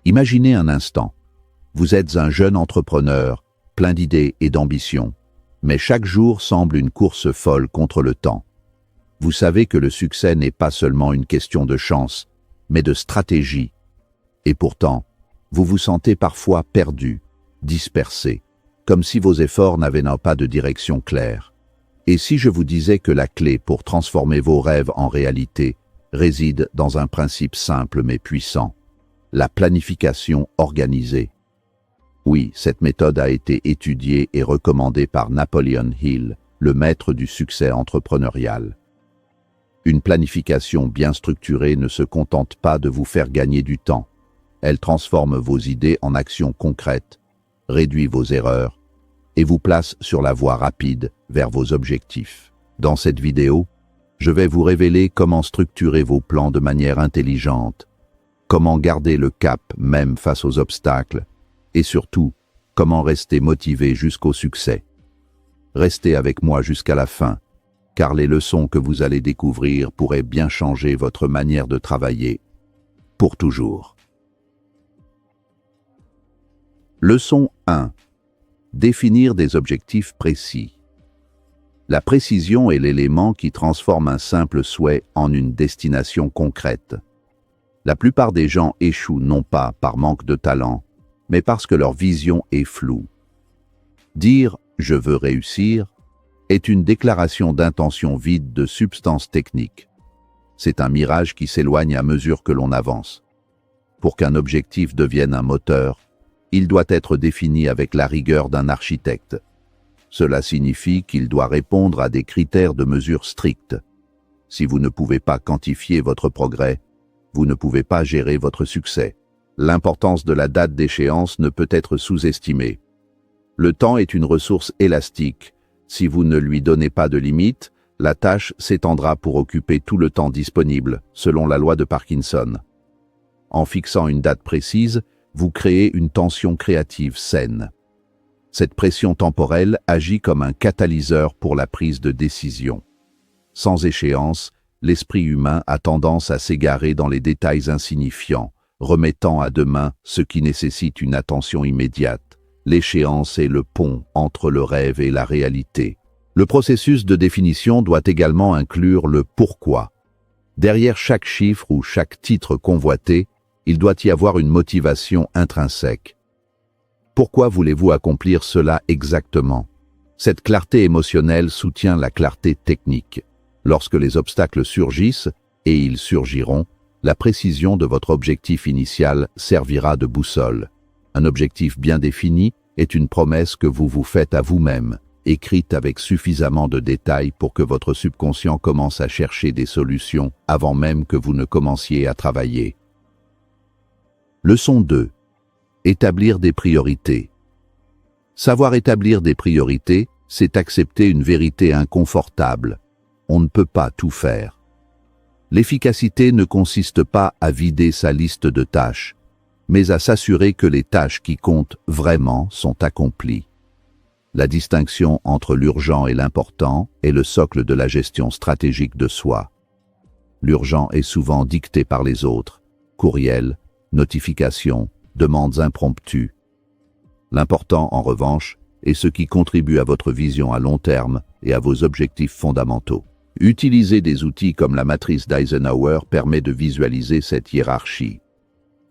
Imaginez un instant. Vous êtes un jeune entrepreneur, plein d'idées et d'ambition, mais chaque jour semble une course folle contre le temps. Vous savez que le succès n'est pas seulement une question de chance, mais de stratégie. Et pourtant, vous vous sentez parfois perdu, dispersé, comme si vos efforts n'avaient pas de direction claire. Et si je vous disais que la clé pour transformer vos rêves en réalité réside dans un principe simple mais puissant, la planification organisée? Oui, cette méthode a été étudiée et recommandée par Napoleon Hill, le maître du succès entrepreneurial. Une planification bien structurée ne se contente pas de vous faire gagner du temps. Elle transforme vos idées en actions concrètes, réduit vos erreurs et vous place sur la voie rapide vers vos objectifs. Dans cette vidéo, je vais vous révéler comment structurer vos plans de manière intelligente, comment garder le cap même face aux obstacles, et surtout, comment rester motivé jusqu'au succès. Restez avec moi jusqu'à la fin, car les leçons que vous allez découvrir pourraient bien changer votre manière de travailler, pour toujours. Leçon 1. Définir des objectifs précis. La précision est l'élément qui transforme un simple souhait en une destination concrète. La plupart des gens échouent non pas par manque de talent, mais parce que leur vision est floue. Dire « je veux réussir » est une déclaration d'intention vide de substance technique. C'est un mirage qui s'éloigne à mesure que l'on avance. Pour qu'un objectif devienne un moteur, il doit être défini avec la rigueur d'un architecte. Cela signifie qu'il doit répondre à des critères de mesure stricts. Si vous ne pouvez pas quantifier votre progrès, vous ne pouvez pas gérer votre succès. L'importance de la date d'échéance ne peut être sous-estimée. Le temps est une ressource élastique. Si vous ne lui donnez pas de limite, la tâche s'étendra pour occuper tout le temps disponible, selon la loi de Parkinson. En fixant une date précise, vous créez une tension créative saine. Cette pression temporelle agit comme un catalyseur pour la prise de décision. Sans échéance, l'esprit humain a tendance à s'égarer dans les détails insignifiants, remettant à demain ce qui nécessite une attention immédiate. L'échéance est le pont entre le rêve et la réalité. Le processus de définition doit également inclure le pourquoi. Derrière chaque chiffre ou chaque titre convoité, il doit y avoir une motivation intrinsèque. Pourquoi voulez-vous accomplir cela exactement? Cette clarté émotionnelle soutient la clarté technique. Lorsque les obstacles surgissent, et ils surgiront, la précision de votre objectif initial servira de boussole. Un objectif bien défini est une promesse que vous vous faites à vous-même, écrite avec suffisamment de détails pour que votre subconscient commence à chercher des solutions avant même que vous ne commenciez à travailler. Leçon 2. Établir des priorités. Savoir établir des priorités, c'est accepter une vérité inconfortable. On ne peut pas tout faire. L'efficacité ne consiste pas à vider sa liste de tâches, mais à s'assurer que les tâches qui comptent vraiment sont accomplies. La distinction entre l'urgent et l'important est le socle de la gestion stratégique de soi. L'urgent est souvent dicté par les autres, courriels, notifications, demandes impromptues. L'important, en revanche, est ce qui contribue à votre vision à long terme et à vos objectifs fondamentaux. Utiliser des outils comme la matrice d'Eisenhower permet de visualiser cette hiérarchie.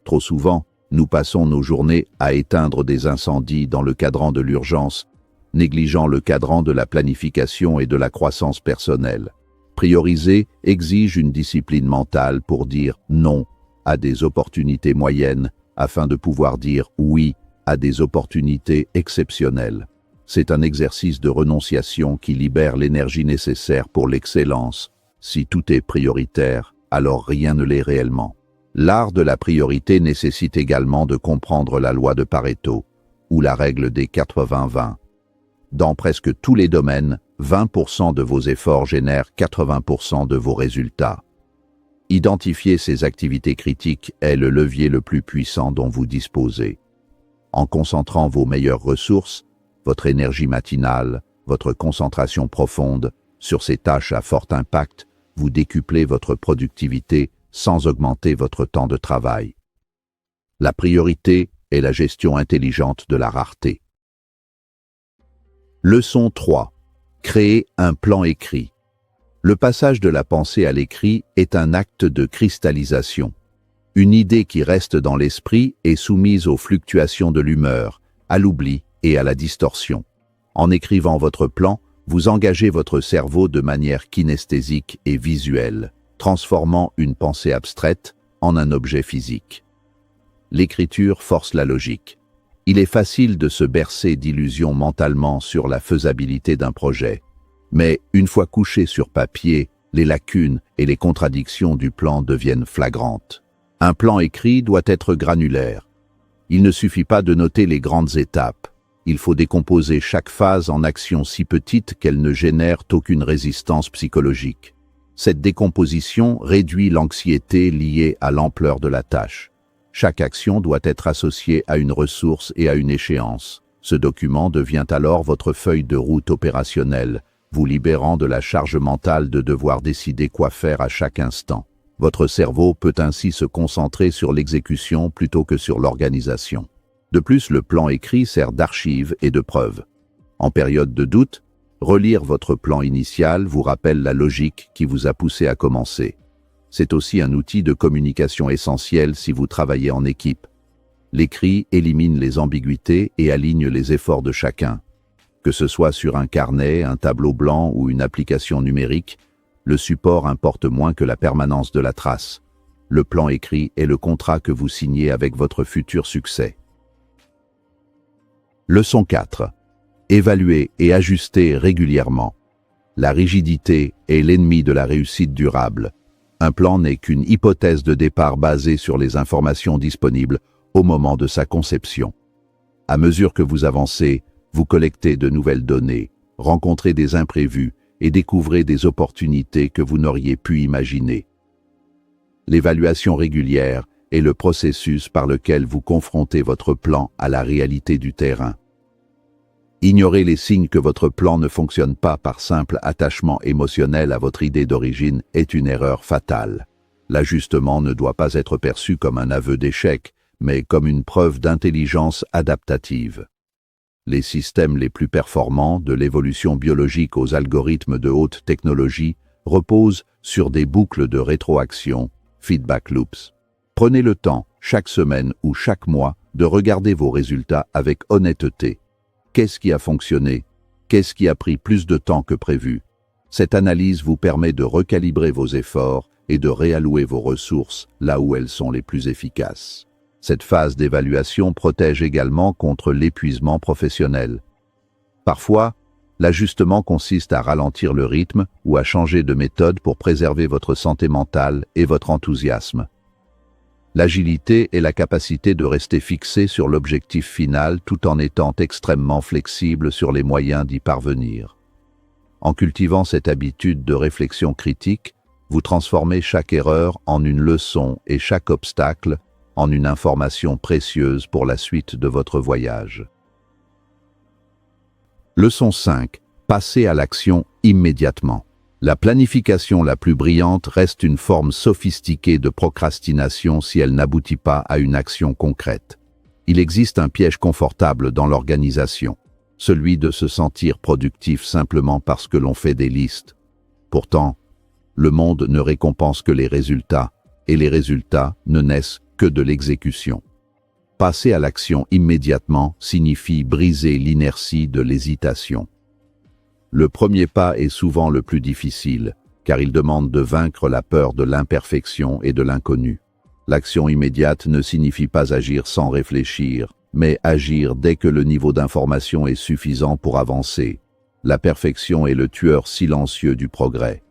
Trop souvent, nous passons nos journées à éteindre des incendies dans le cadran de l'urgence, négligeant le cadran de la planification et de la croissance personnelle. Prioriser exige une discipline mentale pour dire non à des opportunités moyennes afin de pouvoir dire oui à des opportunités exceptionnelles. C'est un exercice de renonciation qui libère l'énergie nécessaire pour l'excellence. Si tout est prioritaire, alors rien ne l'est réellement. L'art de la priorité nécessite également de comprendre la loi de Pareto, ou la règle des 80-20. Dans presque tous les domaines, 20% de vos efforts génèrent 80% de vos résultats. Identifier ces activités critiques est le levier le plus puissant dont vous disposez. En concentrant vos meilleures ressources, votre énergie matinale, votre concentration profonde, sur ces tâches à fort impact, vous décuplez votre productivité sans augmenter votre temps de travail. La priorité est la gestion intelligente de la rareté. Leçon 3. Créer un plan écrit. Le passage de la pensée à l'écrit est un acte de cristallisation. Une idée qui reste dans l'esprit est soumise aux fluctuations de l'humeur, à l'oubli et à la distorsion. En écrivant votre plan, vous engagez votre cerveau de manière kinesthésique et visuelle, transformant une pensée abstraite en un objet physique. L'écriture force la logique. Il est facile de se bercer d'illusions mentalement sur la faisabilité d'un projet. Mais une fois couché sur papier, les lacunes et les contradictions du plan deviennent flagrantes. Un plan écrit doit être granulaire. Il ne suffit pas de noter les grandes étapes. Il faut décomposer chaque phase en actions si petites qu'elles ne génèrent aucune résistance psychologique. Cette décomposition réduit l'anxiété liée à l'ampleur de la tâche. Chaque action doit être associée à une ressource et à une échéance. Ce document devient alors votre feuille de route opérationnelle, vous libérant de la charge mentale de devoir décider quoi faire à chaque instant. Votre cerveau peut ainsi se concentrer sur l'exécution plutôt que sur l'organisation. De plus, le plan écrit sert d'archive et de preuve. En période de doute, relire votre plan initial vous rappelle la logique qui vous a poussé à commencer. C'est aussi un outil de communication essentiel si vous travaillez en équipe. L'écrit élimine les ambiguïtés et aligne les efforts de chacun. Que ce soit sur un carnet, un tableau blanc ou une application numérique, le support importe moins que la permanence de la trace. Le plan écrit est le contrat que vous signez avec votre futur succès. Leçon 4. Évaluer et ajuster régulièrement. La rigidité est l'ennemi de la réussite durable. Un plan n'est qu'une hypothèse de départ basée sur les informations disponibles au moment de sa conception. À mesure que vous avancez, vous collectez de nouvelles données, rencontrez des imprévus et découvrez des opportunités que vous n'auriez pu imaginer. L'évaluation régulière est le processus par lequel vous confrontez votre plan à la réalité du terrain. Ignorer les signes que votre plan ne fonctionne pas par simple attachement émotionnel à votre idée d'origine est une erreur fatale. L'ajustement ne doit pas être perçu comme un aveu d'échec, mais comme une preuve d'intelligence adaptative. Les systèmes les plus performants, de l'évolution biologique aux algorithmes de haute technologie, reposent sur des boucles de rétroaction, feedback loops. Prenez le temps, chaque semaine ou chaque mois, de regarder vos résultats avec honnêteté. Qu'est-ce qui a fonctionné? Qu'est-ce qui a pris plus de temps que prévu? Cette analyse vous permet de recalibrer vos efforts et de réallouer vos ressources là où elles sont les plus efficaces. Cette phase d'évaluation protège également contre l'épuisement professionnel. Parfois, l'ajustement consiste à ralentir le rythme ou à changer de méthode pour préserver votre santé mentale et votre enthousiasme. L'agilité est la capacité de rester fixé sur l'objectif final tout en étant extrêmement flexible sur les moyens d'y parvenir. En cultivant cette habitude de réflexion critique, vous transformez chaque erreur en une leçon et chaque obstacle en une information précieuse pour la suite de votre voyage. Leçon 5. Passez à l'action immédiatement. La planification la plus brillante reste une forme sophistiquée de procrastination si elle n'aboutit pas à une action concrète. Il existe un piège confortable dans l'organisation, celui de se sentir productif simplement parce que l'on fait des listes. Pourtant, le monde ne récompense que les résultats, et les résultats ne naissent que de l'exécution. Passer à l'action immédiatement signifie briser l'inertie de l'hésitation. Le premier pas est souvent le plus difficile, car il demande de vaincre la peur de l'imperfection et de l'inconnu. L'action immédiate ne signifie pas agir sans réfléchir, mais agir dès que le niveau d'information est suffisant pour avancer. La perfection est le tueur silencieux du progrès.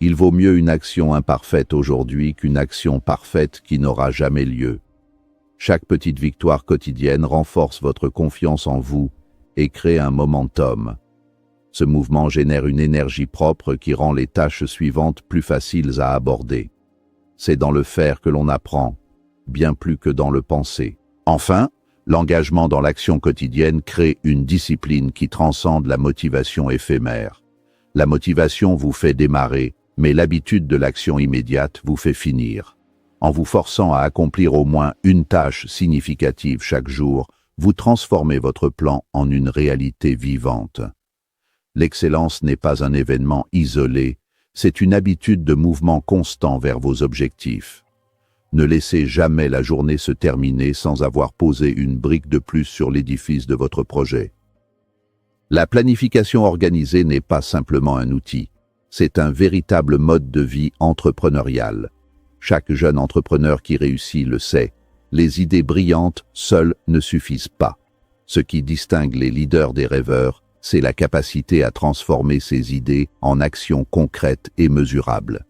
Il vaut mieux une action imparfaite aujourd'hui qu'une action parfaite qui n'aura jamais lieu. Chaque petite victoire quotidienne renforce votre confiance en vous et crée un momentum. Ce mouvement génère une énergie propre qui rend les tâches suivantes plus faciles à aborder. C'est dans le faire que l'on apprend, bien plus que dans le penser. Enfin, l'engagement dans l'action quotidienne crée une discipline qui transcende la motivation éphémère. La motivation vous fait démarrer, mais l'habitude de l'action immédiate vous fait finir. En vous forçant à accomplir au moins une tâche significative chaque jour, vous transformez votre plan en une réalité vivante. L'excellence n'est pas un événement isolé, c'est une habitude de mouvement constant vers vos objectifs. Ne laissez jamais la journée se terminer sans avoir posé une brique de plus sur l'édifice de votre projet. La planification organisée n'est pas simplement un outil, c'est un véritable mode de vie entrepreneurial. Chaque jeune entrepreneur qui réussit le sait, les idées brillantes seules ne suffisent pas. Ce qui distingue les leaders des rêveurs, c'est la capacité à transformer ces idées en actions concrètes et mesurables.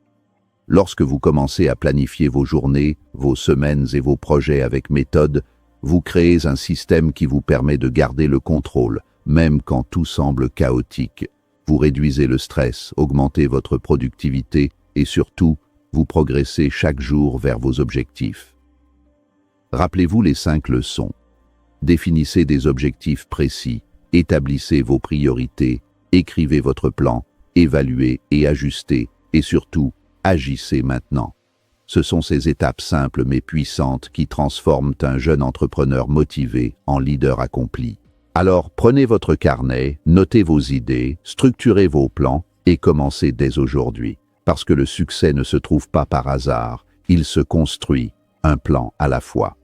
Lorsque vous commencez à planifier vos journées, vos semaines et vos projets avec méthode, vous créez un système qui vous permet de garder le contrôle, même quand tout semble chaotique. Vous réduisez le stress, augmentez votre productivité et surtout, vous progressez chaque jour vers vos objectifs. Rappelez-vous les 5 leçons. Définissez des objectifs précis, établissez vos priorités, écrivez votre plan, évaluez et ajustez, et surtout, agissez maintenant. Ce sont ces étapes simples mais puissantes qui transforment un jeune entrepreneur motivé en leader accompli. Alors prenez votre carnet, notez vos idées, structurez vos plans et commencez dès aujourd'hui. Parce que le succès ne se trouve pas par hasard, il se construit un plan à la fois.